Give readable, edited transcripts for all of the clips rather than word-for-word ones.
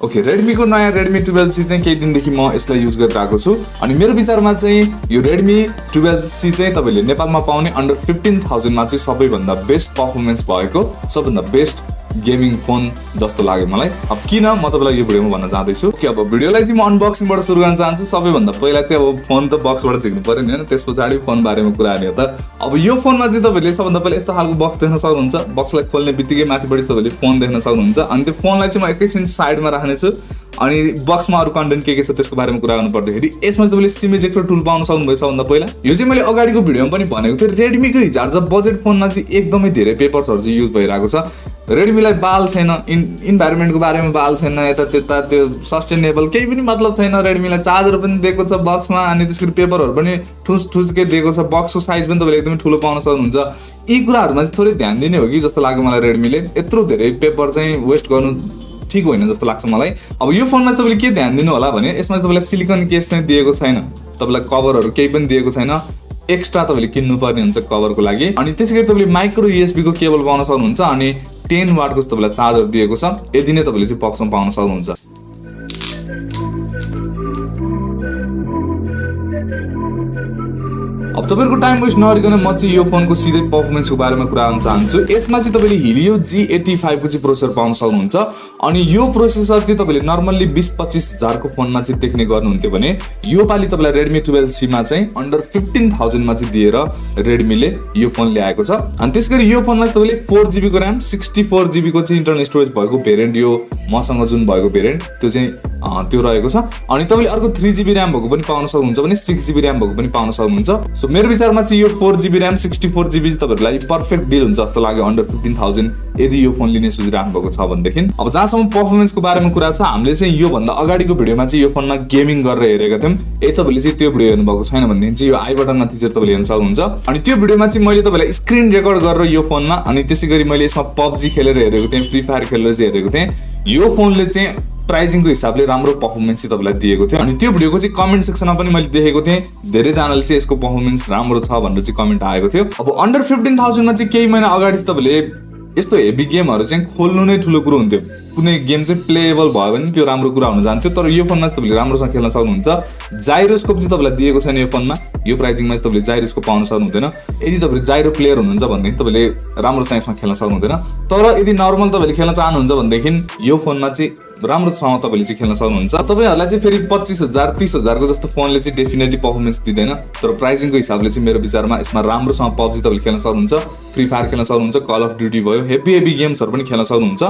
Okay, Redmi को नयाँ Redmi 12C चाहिँ केही दिनदेखि म यसलाई युज गरिरहेको छु अनि मेरो विचारमा चाहिँ यो Redmi 12C चाहिँ तपाईले नेपालमा पाउने अन्डर 15,000 मा चाहिँ सबैभन्दा बेस्ट परफर्मेन्स भएको सबैभन्दा बेस्ट गेमिङ फोन जस्तो लाग्यो मलाई। अब किन म तपाईलाई यो भिडियोमा भन्न चाहदैछु कि अब भिडियोलाई चाहिँ म अनबक्सिङबाट सुरु गर्न चाहन्छु। सबैभन्दा पहिला चाहिँ अब फोन त बक्सबाट झिक्नु पर्यो नि हैन, त्यसपछि फोन बारेमा कुरा गर्ने हो त। अब यो फोनमा चाहिँ तपाईले सबभन्दा पहिला यस्तो खालको बक्स देख्न सक्नुहुन्छ। बक्सलाई खोल्ने बित्तिकै माथिबाट तपाईले फोन देख्न सक्नुहुन्छ अनि त्यो फोनलाई चाहिँ म एकैछिन साइडमा राख्ने छु अनि बक्समा अरु कन्टेन्ट के छ त्यसको बारेमा कुरा गर्नु पर्दाखेरि यसमा चाहिँ तपाईले सिम इजेक्टर टुल पाउन सक्नुहुन्छ। सबभन्दा पहिला यो चाहिँ मैले अगाडिको भिडियोमा पनि भनेको थिएँ, Redmi को हिजो बजेट फोनमा चाहिँ एकदमै धेरै पेपर्सहरु चाहिँ युज भइरहेको छ। Redmi लाई बाल छैन, इन्भाइरोमेन्टको बारेमा बाल छैन, यता त्यता त्यो सस्टेनेबल केही पनि मतलब छैन। Redmi लाई चार्जर पनि दिएको छ बक्समा अनि त्यसको पेपरहरु पनि ठुसठुसके दिएको छ। बक्सको साइज पनि तपाईले एकदमै ठुलो पाउन सक्नुहुन्छ। यी कुराहरुमा चाहिँ थोरै ध्यान दिने हो कि जस्तो लाग्यो मलाई। Redmi ले यत्रो धेरै पेपर चाहिँ वेस्ट गर्नु ठीक होइन जस्तो लाग्छ मलाई। अब यो फोनमा तपाईले के ध्यान दिनु होला भने यसमा तपाईलाई सिलिकन केस चाहिँ दिएको छैन, तपाईलाई कभरहरु केही पनि दिएको छैन। एक्स्ट्रा तपाईले किन्नु पर्ने हुन्छ कभरको लागि। अनि त्यसैगरी तपाईले माइक्रो USB को केबल पाउन सक्नुहुन्छ अनि 10 वाट को तपाईलाई चार्जर दिएको छ। यदि नै तपाईले चाहिँ बक्समा पाउन सक्नुहुन्छ। अब तपाईहरुको टाइम वेस्ट नगरिकन म चाहिँ यो फोनको सिधै परफर्मेन्सको बारेमा कुरा गर्न चाहन्छु। यसमा चाहिँ तपाईले Helio G85 को चाहिँ प्रोसेसर पाउन सक्नुहुन्छ अनि यो प्रोसेसर चाहिँ तपाईले नर्मली 20-25 हजार को फोनमा चाहिँ देख्ने गर्नुहुन्थ्यो भने यो पाली तपाईलाई Redmi 12C मा चाहिँ अन्डर 15,000 मा चाहिँ दिएर Redmi ले यो फोन ल्याएको छ। अनि त्यसगरी यो फोनमा चाहिँ तपाईले 4GB को RAM 64GB को चाहिँ इन्टरनल स्टोरेज भएको भेरिएन्ट, यो मसँग जुन भएको भेरिएन्ट त्यो चाहिँ त्यो रहेको छ। अनि तपाईले अर्को 3GB RAM भएको पनि पाउन सक्नुहुन्छ भने 6GB RAM भएको पनि पाउन सक्नुहुन्छ। सो मेरो विचारमा चाहिँ यो 4GB RAM 64GB चाहिँ तपाईहरुलाई पर्फेक्ट डिल हुन्छ जस्तो लाग्यो अन्डर 15,000 यदि यो फोन लिने सोचिराख्नु भएको छ भनेदेखि। अब जहाँसम्म परफर्मेन्सको बारेमा कुरा छ, हामीले चाहिँ यो भन्दा अगाडिको भिडियोमा चाहिँ यो फोनमा गेमिङ गरेर हेरेका थियौं। यदि तपाईले चाहिँ त्यो भिडियो हेर्नु भएको छैन भनेदेखि चाहिँ यो आई बटनमा थिचेर तपाईले हेर्न सक्नुहुन्छ। अनि त्यो भिडियोमा चाहिँ मैले तपाईलाई स्क्रिन रेकर्ड गरेर यो फोनमा अनि त्यसैगरी मैले यसमा PUBG खेलेर हेरेको थिएँ, फ्री फायर खेलेर चाहिँ हेरेको थिएँ। यो फोनले चाहिँ प्राइजिङको हिसाबले राम्रो परफर्मेन्स चाहिँ तपाईलाई दिएको थियो अनि त्यो भिडियोको चाहिँ कमेन्ट सेक्सनमा पनि मैले देखेको थिएँ धेरै जनाले चाहिँ यसको परफर्मेन्स राम्रो छ भनेर चाहिँ कमेन्ट आएको थियो। अब अन्डर 15,000 मा चाहिँ केही महिना अगाडि चाहिँ तपाईले यस्तो हेभी गेमहरु चाहिँ खोल्नु नै ठुलो कुरो हुन्थ्यो। कुनै गेम चाहिँ प्लेएबल भयो भने त्यो राम्रो कुरा हुन जान्थ्यो। तर यो फोनमा चाहिँ तपाईले राम्रोसँग खेल्न सक्नुहुन्छ। जाइरोस्कोप चाहिँ तपाईलाई दिएको छैन यो फोनमा। यो प्राइजिङमा चाहिँ तपाईले जाइरोस्कोप पाउन सक्नुहुँदैन। यदि तपाईले जाइरो प्लेयर हुनुहुन्छ भनेदेखि तपाईले राम्रोसँग यसमा खेल्न सक्नुहुँदैन। तर यदि नर्मल तपाईले खेल्न चाहनुहुन्छ भनेदेखि यो फोनमा चाहिँ राम्रोसँग तपाईले चाहिँ खेल्न सक्नुहुन्छ। तपाईहरुलाई चाहिँ फेरि 25,000 30,000 को जस्तो फोनले चाहिँ डेफिनेटली परफर्मेन्स दिदैन। तर प्राइजिङको हिसाबले चाहिँ मेरो विचारमा यसमा राम्रोसँग PUBG तपाईले खेल्न सक्नुहुन्छ, फ्री फायर खेल्न सक्नुहुन्छ, कल अफ ड्युटी भयो, हेभी गेम्सहरु पनि खेल्न सक्नुहुन्छ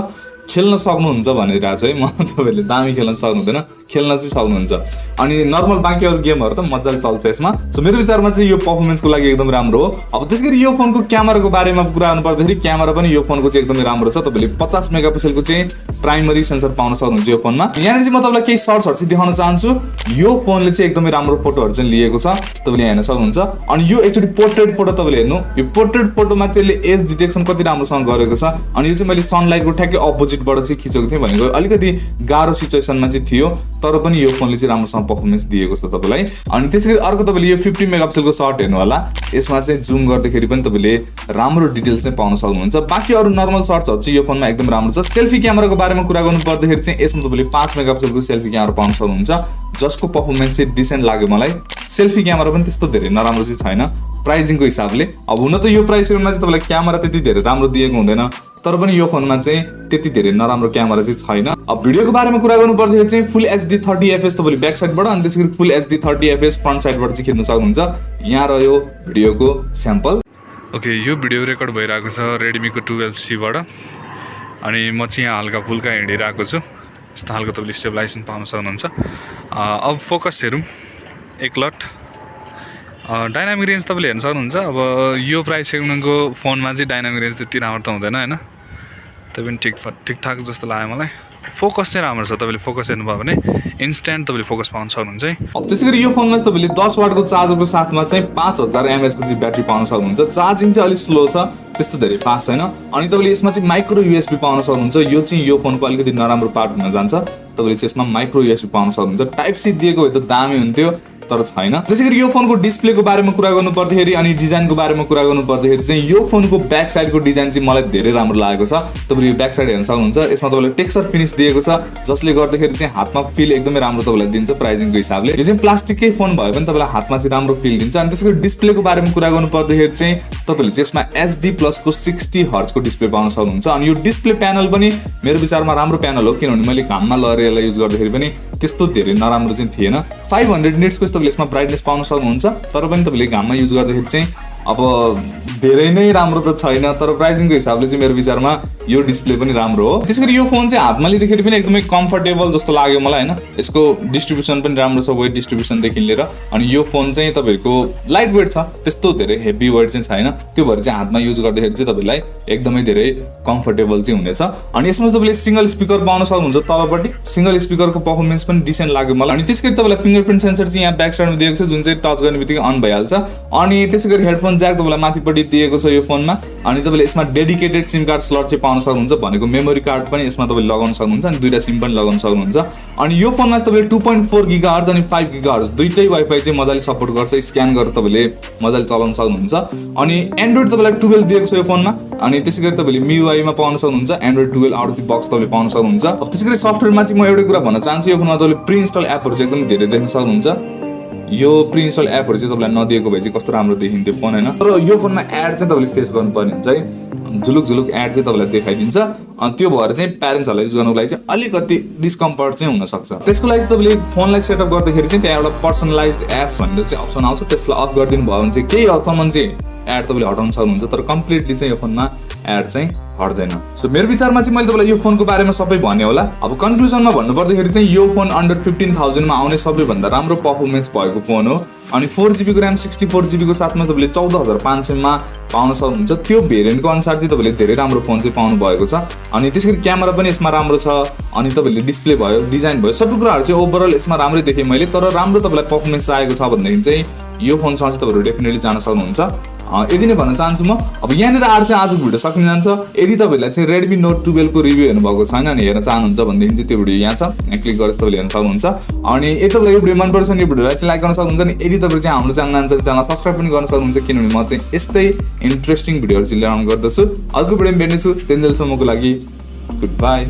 भनेर चाहिँ म तपाईले दामी खेल्न सक्नुहुँदैन, खेल्न चाहिँ सक्नुहुन्छ। अनि नर्मल बाँकी अरु गेमहरु त मज्जाले चल्छ यसमा। सो मेरो विचारमा चाहिँ यो परफर्मेन्सको लागि एकदम राम्रो हो। अब त्यसगरी यो फोनको क्यामेराको बारेमा कुरा गर्नु पर्दाखेरि क्यामेरा पनि यो फोनको चाहिँ एकदमै राम्रो छ। तपाईले 50 मेगापिक्सलको चाहिँ प्राइमरी सेन्सर पाउन सक्नुहुन्छ यो फोनमा। यहाँ चाहिँ म तपाईलाई केही शर्ट्सहरु चाहिँ देखाउन चाहन्छु। यो फोनले चाहिँ एकदमै राम्रो फोटोहरु चाहिँ लिएको छ, तपाईले हेर्न सक्नुहुन्छ। अनि यो एकचोटी पोर्ट्रेट फोटो तपाईले हेर्नु, यो पोर्ट्रेट फोटोमा चाहिँ यसले एज डिटेक्सन कति राम्रोसँग गरेको छ। अनि यो चाहिँ मैले सनलाइटको ठ्याक्कै अपोजिटबाट चाहिँ खिचेको थिएँ भनेको अलिकति गाह्रो सिचुएसनमा चाहिँ थियो तर पनि यो फोनले चाहिँ राम्रोसँग परफर्मेन्स दिएको छ तपाईलाई। अनि त्यसैगरी अर्को तपाईले यो 50 मेगापिक्सलको शट हेर्नु होला, यसमा चाहिँ जुम गर्दाखेरि पनि तपाईले राम्रो डिटेल्स चाहिँ पाउन सक्नुहुन्छ। बाकी अरु नर्मल शट्सहरु चाहिँ यो फोनमा एकदम राम्रो छ। सेल्फी क्यामेराको बारेमा कुरा गर्नु पर्दाखेरि चाहिँ यसमा तपाईले 5 मेगापिक्सलको सेल्फी क्यामेरा पाउन सक्नुहुन्छ जसको परफर्मेन्स चाहिँ डिसेन्ट लाग्यो मलाई। सेल्फी क्यामेरा पनि त्यस्तो धेरै नराम्रो चाहिँ छैन प्राइजिङको हिसाबले। अब हुन त यो प्राइस रेन्जमा चाहिँ तपाईलाई क्यामेरा त्यति धेरै राम्रो दिएको हुँदैन तर पनि यो फोनमा चाहिँ त्यति धेरै नराम्रो क्यामेरा चाहिँ छैन। अब भिडियोको बारेमा कुरा गर्नु पर्दाखेरि चाहिँ फुल HD 30fps तपाईले ब्याक साइडबाट अनि त्यसैगरी फुल HD 30fps फ्रन्ट साइडबाट चाहिँ खिच्न सक्नुहुन्छ। यहाँ रह्यो भिडियोको स्याम्पल। ओके, यो भिडियो रेकर्ड भइरहेको छ Redmi को 12C बाट अनि म चाहिँ यहाँ हल्का फुल्का हिँडिरहेको छु। यस्तो खालको तपाईले स्टेबलाइजेसन पाउन सक्नुहुन्छ। अब फोकस हेरौँ एकलट। डाइनामिक रेन्ज तपाईले हेर्न सक्नुहुन्छ। अब यो प्राइस सेगमेन्टको फोनमा चाहिँ डाइनामिक रेन्ज त्यति राम्रो त हुँदैन हैन, त्यो पनि ठिकठाक जस्तो लाग्यो मलाई। फोकस चाहिँ राम्रो छ, तपाईले फोकस हेर्नुभयो भने इन्स्ट्यान्ट तपाईले फोकस पाउन सक्नुहुन्छ। अब त्यसैगरी यो फोनमा चाहिँ तपाईले 10 वाटको चार्जरको साथमा चाहिँ 5000 mAh को चाहिँ ब्याट्री पाउन सक्नुहुन्छ। चार्जिङ चाहिँ अलि स्लो छ, त्यस्तो धेरै फास्ट छैन। अनि तपाईले यसमा चाहिँ माइक्रो USB पाउन सक्नुहुन्छ। यो चाहिँ यो फोनको अलिकति नराम्रो पार्ट हुन जान्छ। तपाईले चाहिँ यसमा माइक्रो USB पाउन सक्नुहुन्छ। टाइप C दिएको भए त दामी हुन्थ्यो, तर छैन। त्यसैगरी यो फोनको डिस्प्लेको बारेमा कुरा गर्नु पर्दाखेरि अनि डिजाइनको बारेमा कुरा गर्नु पर्दाखेरि चाहिँ यो फोनको ब्याक साइडको डिजाइन चाहिँ मलाई धेरै राम्रो लागेको छ। तपाईले यो ब्याक साइड हेर्न सक्नुहुन्छ, यसमा तपाईले टेक्सचर फिनिश दिएको छ जसले गर्दाखेरि चाहिँ हातमा फिल एकदमै राम्रो तपाईलाई दिन्छ प्राइसिङको हिसाबले। यो चाहिँ प्लास्टिककै फोन भए पनि तपाईलाई हातमा चाहिँ राम्रो फिल दिन्छ। अनि त्यसैगरी डिस्प्लेको बारेमा कुरा गर्नु पर्दाखेरि चाहिँ तपाईले यसमा HD+ को 60 हर्ज को डिस्प्ले पाउन सक्नुहुन्छ। अनि यो डिस्प्ले प्यानल पनि मेरो विचारमा राम्रो प्यानल हो, किनभने मैले घाममा लगेर यसलाई युज गर्दाखेरि पनि त्यस्तो धेरै नराम्रो चाहिँ थिएन। 500 निट्सको तपाईले यसमा ब्राइटनेस पाउन सक्नुहुन्छ, तर पनि तपाईले घाममा युज गर्दाखेरि चाहिँ अब धेरै नै राम्रो त छैन, तर प्राइसिङको हिसाबले चाहिँ मेरो विचारमा यो डिस्प्ले पनि राम्रो हो। त्यसैगरी यो फोन चाहिँ हातमा लिँदाखेरि पनि एकदमै कम्फर्टेबल जस्तो लाग्यो मलाई हैन। यसको डिस्ट्रिब्युसन पनि राम्रो छ, वेट डिस्ट्रिब्युसन देखि लिएर। अनि यो फोन चाहिँ तपाईहरुको लाइट वेट छ, त्यस्तो धेरै हेभी वेट चाहिँ छैन। त्यो भएर चाहिँ हातमा युज गर्दाखेरि चाहिँ तपाईलाई एकदमै धेरै कम्फर्टेबल चाहिँ हुनेछ। अनि यसमा तपाईले सिंगल स्पिकर पाउन सक्नुहुन्छ तलपट्टि। सिंगल स्पिकरको परफर्मेन्स पनि डिसेन्ट लाग्यो मलाई। अनि त्यसैगरी तपाईलाई फिंगरप्रिन्ट सेन्सर चाहिँ यहाँ ब्याक साइडमा दिएको छ, जुन चाहिँ टच गर्ने बित्तिकै अन भइहाल्छ। अनि त्यसैगरी हेडफोन ज्याक तपाईलाई माथिपट्टि दिएको छ यो फोनमा। अनि तपाईले यसमा डेडिकेटेड सिम कार्ड स्लट चाहिँ पाउन सक्नुहुन्छ, भनेको मेमोरी कार्ड पनि यसमा तपाईले लगाउन सक्नुहुन्छ अनि दुईटा सिम पनि लगाउन सक्नुहुन्छ। अनि यो फोनमा तपाईले 2.4 गीगाहर्ज अनि 5 गीगाहर्ज दुईटै वाइफाई चाहिँ मजाले सपोर्ट गर्छ, स्क्यान गरेर तपाईले मजाले चलाउन सक्नुहुन्छ। अनि एन्ड्रोइड तपाईलाई 12 दिएको छ यो फोनमा। अनि त्यसैगरी तपाईले MIUI मा पाउन सक्नुहुन्छ, Android 12 out of the box तपाईले पाउन सक्नुहुन्छ। अब त्यसैगरी सफ्टवेयरमा चाहिँ म एउटै कुरा भन्न चाहन्छु, यो फोनमा तपाईले प्री इन्स्टल एपहरु चाहिँ एकदम धेरै देख्न सक्नुहुन्छ। यो प्री इन्स्टल एपहरु चाहिँ तपाईलाई नदिएको भए चाहिँ कस्तो राम्रो देखिन्थ्यो फोन हैन। तर यो फोनमा एड चाहिँ तपाईले फेस गर्नुपर्ने हुन्छ है, झुलुक झुलुक एड चाहिँ तपाईलाई देखाइदिन्छ। अनि त्यो भएर चाहिँ प्यारेन्ट्सहरुलाई युज गर्नको लागि चाहिँ अलिकति डिस्कम्फर्ट चाहिँ हुन सक्छ। त्यसको लागि तपाईले फोनलाई सेटअप गर्दाखेरि चाहिँ त्यहाँ एउटा पर्सनलाइज्ड एप भन्ने चाहिँ अप्सन आउँछ, त्यसलाई अफ गरिदिनु भयो भने चाहिँ केही हदसम्म चाहिँ एड तपाईले हटाउन सक्नुहुन्छ, तर कम्प्लिटली चाहिँ यो फोनमा एड चाहिँ हट्दैन। सो मेरो विचारमा चाहिँ मैले तपाईलाई यो फोनको बारेमा सबै भने होला। अब कन्क्लुजनमा भन्नु पर्दाखेरि चाहिँ यो फोन अन्डर 15,000 मा आउने सबैभन्दा राम्रो परफर्मेन्स भएको फोन हो। अनि 4GB को र्याम 64GB को साथमा तपाईले 14,500 मा पाउन सक्नुहुन्छ। त्यो भेरिएन्टको अनुसार चाहिँ तपाईले धेरै राम्रो फोन चाहिँ पाउनु भएको छ। अनि त्यसैगरी क्यामेरा पनि यसमा राम्रो छ। अनि तपाईले डिस्प्ले भयो, डिजाइन भयो, सबै कुराहरु चाहिँ ओभरअल यसमा राम्रै देखे मैले। तर राम्रो तपाईलाई परफर्मेन्स चाहिएको छ भनेदेखि चाहिँ यो फोनसँग चाहिँ तपाईहरु डेफिनेटली जान सक्नुहुन्छ। यति नै भन्न चाहन्छु म। अब यहाँनिर आएर चाहिँ आजको भिडियो सकिन जान्छ। यदि तपाईहरुलाई चाहिँ Redmi Note 12 को रिभ्यू हेर्नु भएको छैन अनि हेर्न चाहनुहुन्छ भनेदेखि चाहिँ त्यो भिडियो यहाँ छ, यहाँ क्लिक गरेर तपाईले हेर्न सक्नुहुन्छ। अनि यदि तपाईलाई यो भिडियो मन पर्छ भने यो भिडियोलाई चाहिँ लाइक गर्न सक्नुहुन्छ। अनि यदि तपाईले चाहिँ हाम्रो च्यानल जान्छ च्यानल सब्स्क्राइब पनि गर्न सक्नुहुन्छ, किनभने म चाहिँ यस्तै इन्ट्रेस्टिङ भिडियोहरु चाहिँ ल्याउने गर्दछु। अर्को भिडियोमा भेट्नेछु, त्यतिन्जेलसम्मको लागि गुड बाइ।